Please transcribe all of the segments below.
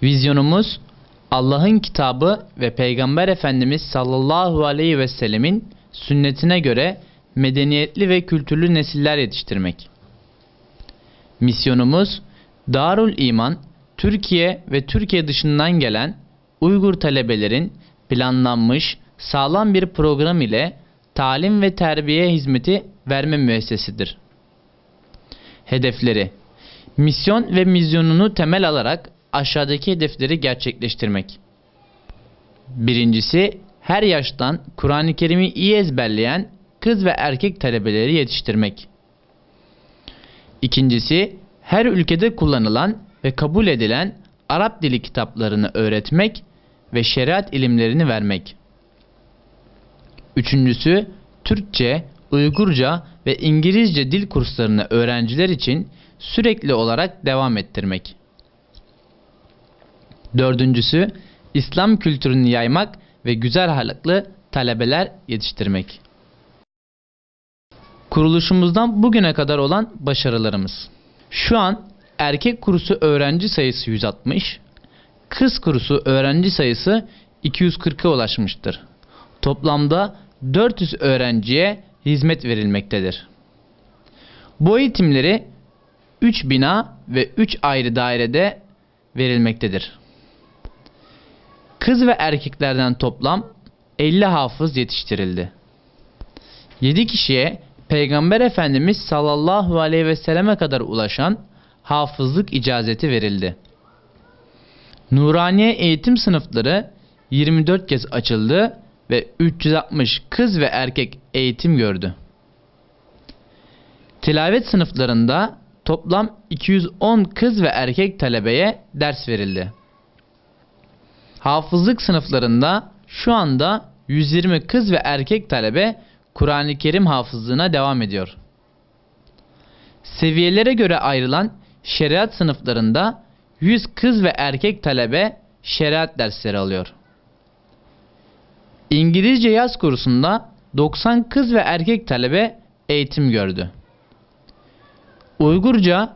Vizyonumuz, Allah'ın kitabı ve Peygamber Efendimiz sallallahu aleyhi ve sellemin sünnetine göre medeniyetli ve kültürlü nesiller yetiştirmek. Misyonumuz, Darul İman, Türkiye ve Türkiye dışından gelen Uygur talebelerin planlanmış, sağlam bir program ile talim ve terbiye hizmeti verme müessesesidir. Hedefleri: misyon ve misyonunu temel alarak aşağıdaki hedefleri gerçekleştirmek. Birincisi, her yaştan Kur'an-ı Kerim'i iyi ezberleyen kız ve erkek talebeleri yetiştirmek. İkincisi, her ülkede kullanılan ve kabul edilen Arap dili kitaplarını öğretmek ve şeriat ilimlerini vermek. Üçüncüsü, Türkçe, Uygurca ve İngilizce dil kurslarını öğrenciler için sürekli olarak devam ettirmek. Dördüncüsü, İslam kültürünü yaymak ve güzel ahlaklı talebeler yetiştirmek. Kuruluşumuzdan bugüne kadar olan başarılarımız. Şu an erkek kursu öğrenci sayısı 160, kız kursu öğrenci sayısı 240'a ulaşmıştır. Toplamda 400 öğrenciye hizmet verilmektedir. Bu eğitimleri 3 bina ve 3 ayrı dairede verilmektedir. Kız ve erkeklerden toplam 50 hafız yetiştirildi. 7 kişiye Peygamber Efendimiz sallallahu aleyhi ve selleme kadar ulaşan hafızlık icazeti verildi. Nuraniye eğitim sınıfları 24 kez açıldı ve 360 kız ve erkek eğitim gördü. Tilavet sınıflarında toplam 210 kız ve erkek talebeye ders verildi. Hafızlık sınıflarında şu anda 120 kız ve erkek talebe Kur'an-ı Kerim hafızlığına devam ediyor. Seviyelere göre ayrılan şeriat sınıflarında 100 kız ve erkek talebe şeriat dersleri alıyor. İngilizce yaz kursunda 90 kız ve erkek talebe eğitim gördü. Uygurca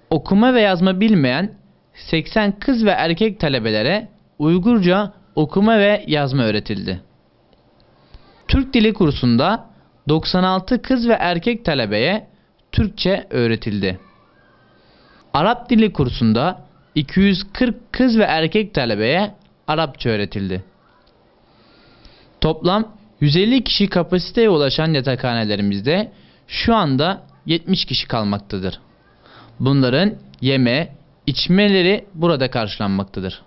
okuma ve yazma bilmeyen 80 kız ve erkek talebelere Uygurca okuma ve yazma öğretildi. Türk dili kursunda 96 kız ve erkek talebeye Türkçe öğretildi. Arap dili kursunda 240 kız ve erkek talebeye Arapça öğretildi. Toplam 150 kişi kapasiteye ulaşan yatakhanelerimizde şu anda 70 kişi kalmaktadır. Bunların yeme, içmeleri burada karşılanmaktadır.